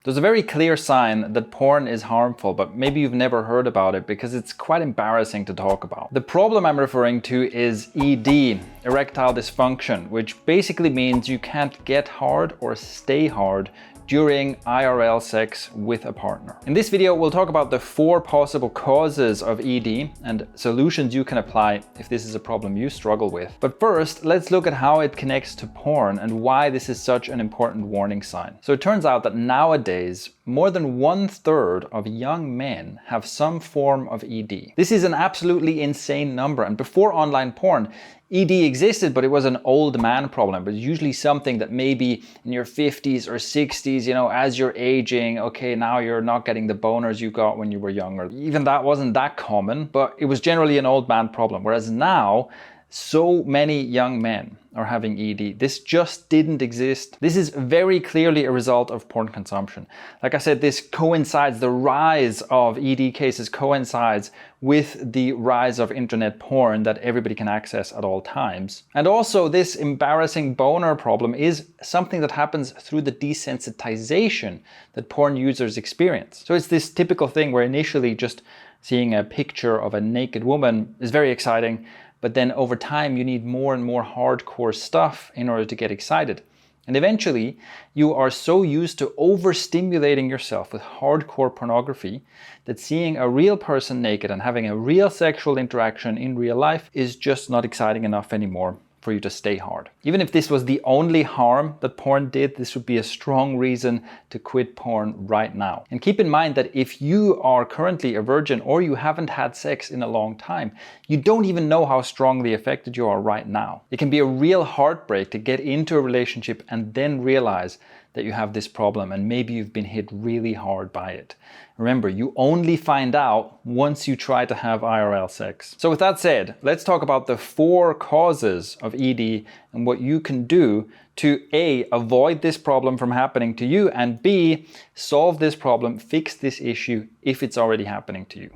There's a very clear sign that porn is harmful, but maybe you've never heard about it because it's quite embarrassing to talk about. The problem I'm referring to is ED, erectile dysfunction, which basically means you can't get hard or stay hard during IRL sex with a partner. In this video, we'll talk about the 4 possible causes of ED and solutions you can apply if this is a problem you struggle with. But first, let's look at how it connects to porn and why this is such an important warning sign. So it turns out that nowadays, more than 1/3 of young men have some form of ED. This is an absolutely insane number, and before online porn, ED existed, but it was an old man problem. But usually something that maybe in your 50s or 60s, as you're aging, okay, now you're not getting the boners you got when you were younger. Even that wasn't that common, but it was generally an old man problem. Whereas now, so many young men are having ED. This just didn't exist. This is very clearly a result of porn consumption. Like I said, this coincides, the rise of ED cases coincides with the rise of internet porn that everybody can access at all times. And also this embarrassing boner problem is something that happens through the desensitization that porn users experience. So it's this typical thing where initially just seeing a picture of a naked woman is very exciting, but then over time you need more and more hardcore stuff in order to get excited. And eventually you are so used to overstimulating yourself with hardcore pornography that seeing a real person naked and having a real sexual interaction in real life is just not exciting enough anymore for you to stay hard. Even if this was the only harm that porn did, this would be a strong reason to quit porn right now. And keep in mind that if you are currently a virgin or you haven't had sex in a long time, you don't even know how strongly affected you are right now. It can be a real heartbreak to get into a relationship and then realize that you have this problem and maybe you've been hit really hard by it. Remember, you only find out once you try to have IRL sex. So with that said, let's talk about the 4 causes of ED and what you can do to A, avoid this problem from happening to you, and B, solve this problem, fix this issue if it's already happening to you.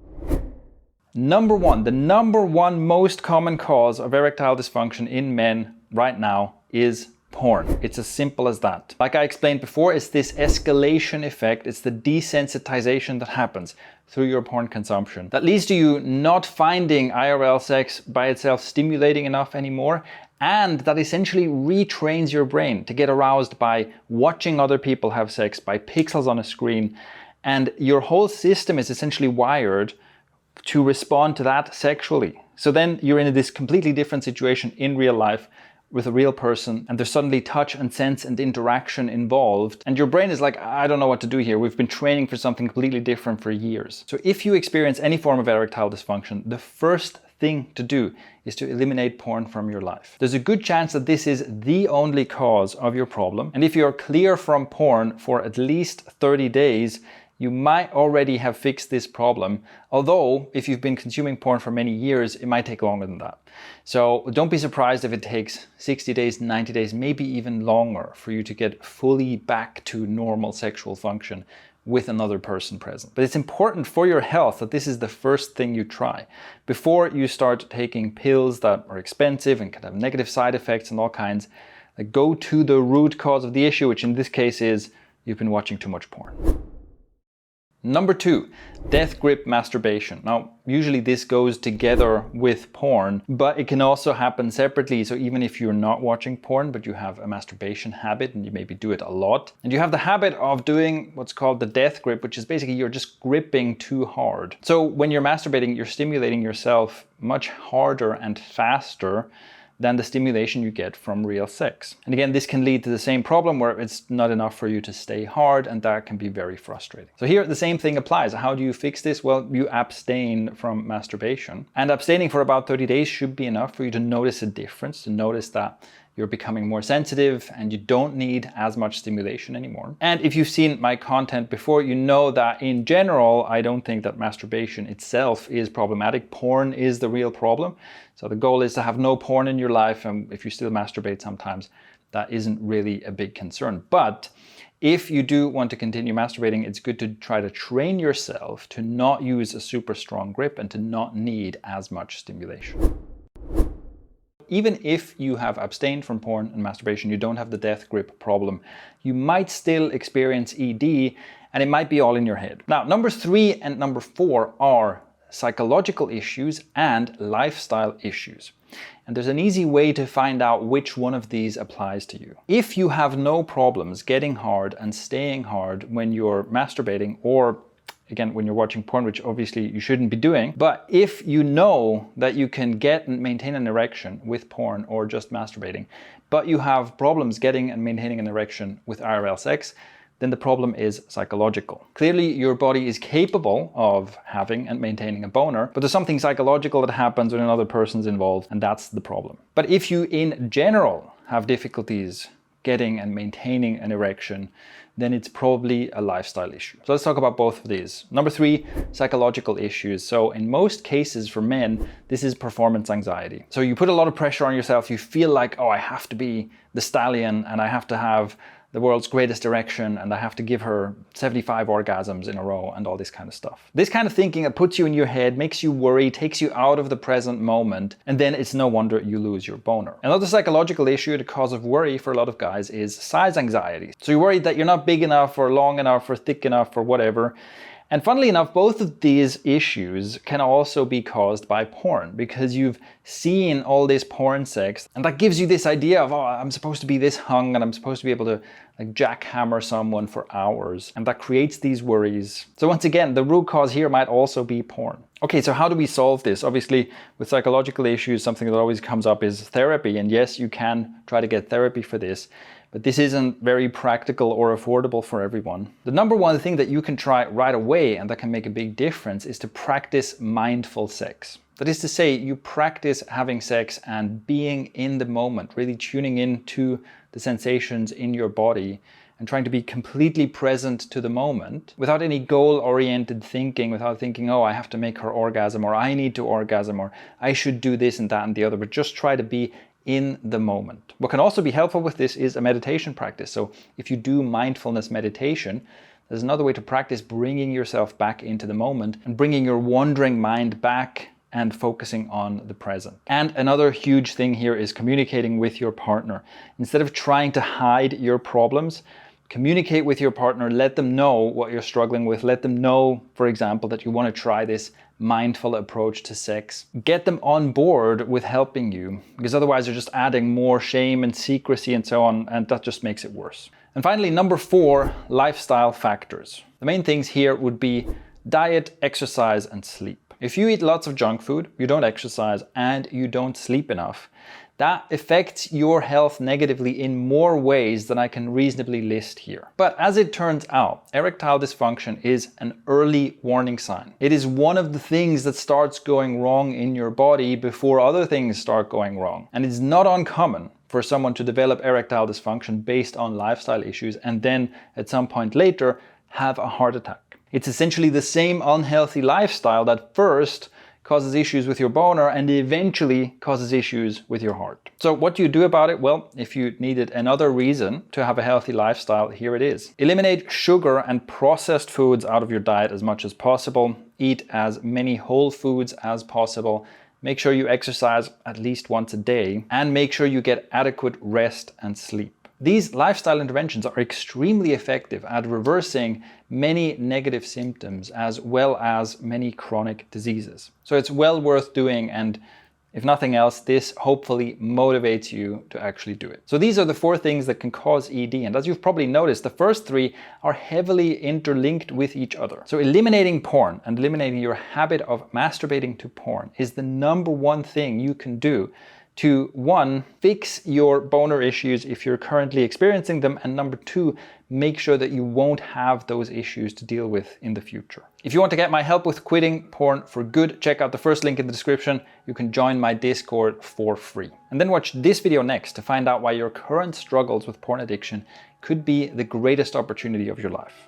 Number 1, the number 1 most common cause of erectile dysfunction in men right now is porn. It's as simple as that. Like I explained before, it's this escalation effect. It's the desensitization that happens through your porn consumption that leads to you not finding IRL sex by itself stimulating enough anymore, and that essentially retrains your brain to get aroused by watching other people have sex, by pixels on a screen, and your whole system is essentially wired to respond to that sexually. So then you're in this completely different situation in real life with a real person, and there's suddenly touch and sense and interaction involved, and your brain is like, I don't know what to do here. We've been training for something completely different for years. So if you experience any form of erectile dysfunction, the first thing to do is to eliminate porn from your life. There's a good chance that this is the only cause of your problem, and if you're clear from porn for at least 30 days, you might already have fixed this problem, although if you've been consuming porn for many years, it might take longer than that. So don't be surprised if it takes 60 days, 90 days, maybe even longer for you to get fully back to normal sexual function with another person present. But it's important for your health that this is the first thing you try before you start taking pills that are expensive and can have negative side effects and all kinds. Like, go to the root cause of the issue, which in this case is you've been watching too much porn. Number 2, death grip masturbation. Now, usually this goes together with porn, but it can also happen separately. So even if you're not watching porn, but you have a masturbation habit and you maybe do it a lot, and you have the habit of doing what's called the death grip, which is basically you're just gripping too hard. So when you're masturbating, you're stimulating yourself much harder and faster than the stimulation you get from real sex. And again, this can lead to the same problem where it's not enough for you to stay hard, and that can be very frustrating. So here the same thing applies. How do you fix this? Well, you abstain from masturbation, and abstaining for about 30 days should be enough for you to notice a difference, to notice that you're becoming more sensitive and you don't need as much stimulation anymore. And if you've seen my content before, you know that in general, I don't think that masturbation itself is problematic. Porn is the real problem. So the goal is to have no porn in your life, and if you still masturbate sometimes, that isn't really a big concern. But if you do want to continue masturbating, it's good to try to train yourself to not use a super strong grip and to not need as much stimulation. even if you have abstained from porn and masturbation, you don't have the death grip problem, you might still experience ED, and it might be all in your head. Now, number 3 and number 4 are psychological issues and lifestyle issues. And there's an easy way to find out which one of these applies to you. If you have no problems getting hard and staying hard when you're masturbating, or again, when you're watching porn, which obviously you shouldn't be doing, but if you know that you can get and maintain an erection with porn or just masturbating, but you have problems getting and maintaining an erection with IRL sex, then the problem is psychological. Clearly, your body is capable of having and maintaining a boner, but there's something psychological that happens when another person's involved, and that's the problem. But if you in general have difficulties getting and maintaining an erection, then it's probably a lifestyle issue. So let's talk about both of these. Number 3, psychological issues. So in most cases for men, this is performance anxiety. So you put a lot of pressure on yourself. You feel like, oh, I have to be the stallion and I have to have the world's greatest erection and I have to give her 75 orgasms in a row and all this kind of stuff. This kind of thinking that puts you in your head, makes you worry, takes you out of the present moment, and then it's no wonder you lose your boner. Another psychological issue, the cause of worry for a lot of guys, is size anxiety. So you're worried that you're not big enough or long enough or thick enough or whatever. And funnily enough, both of these issues can also be caused by porn, because you've seen all this porn sex and that gives you this idea of, oh, I'm supposed to be this hung and I'm supposed to be able to like jackhammer someone for hours, and that creates these worries. So once again, the root cause here might also be porn. Okay, so how do we solve this? Obviously, with psychological issues, something that always comes up is therapy, and yes, you can try to get therapy for this, but this isn't very practical or affordable for everyone. The number one thing that you can try right away and that can make a big difference is to practice mindful sex. That is to say, you practice having sex and being in the moment, really tuning into the sensations in your body and trying to be completely present to the moment without any goal-oriented thinking, without thinking, oh, I have to make her orgasm, or I need to orgasm, or I should do this and that and the other, but just try to be in the moment. What can also be helpful with this is a meditation practice. So if you do mindfulness meditation, there's another way to practice bringing yourself back into the moment and bringing your wandering mind back and focusing on the present. And another huge thing here is communicating with your partner. Instead of trying to hide your problems, communicate with your partner, let them know what you're struggling with, let them know, for example, that you want to try this mindful approach to sex. Get them on board with helping you, because otherwise you're just adding more shame and secrecy and so on, and that just makes it worse. And finally, number 4, lifestyle factors. The main things here would be diet, exercise, and sleep. If you eat lots of junk food, you don't exercise, and you don't sleep enough, that affects your health negatively in more ways than I can reasonably list here. But as it turns out, erectile dysfunction is an early warning sign. It is one of the things that starts going wrong in your body before other things start going wrong. And it's not uncommon for someone to develop erectile dysfunction based on lifestyle issues and then at some point later have a heart attack. It's essentially the same unhealthy lifestyle that first causes issues with your boner and eventually causes issues with your heart. So what do you do about it? Well, if you needed another reason to have a healthy lifestyle, here it is. Eliminate sugar and processed foods out of your diet as much as possible. Eat as many whole foods as possible. Make sure you exercise at least once a day, and make sure you get adequate rest and sleep. These lifestyle interventions are extremely effective at reversing many negative symptoms as well as many chronic diseases. So it's well worth doing, and if nothing else, this hopefully motivates you to actually do it. So these are the 4 things that can cause ED, and as you've probably noticed, the first 3 are heavily interlinked with each other. So eliminating porn and eliminating your habit of masturbating to porn is the number 1 thing you can do to 1, fix your boner issues if you're currently experiencing them, and number 2, make sure that you won't have those issues to deal with in the future. If you want to get my help with quitting porn for good, check out the first link in the description. You can join my Discord for free. And then watch this video next to find out why your current struggles with porn addiction could be the greatest opportunity of your life.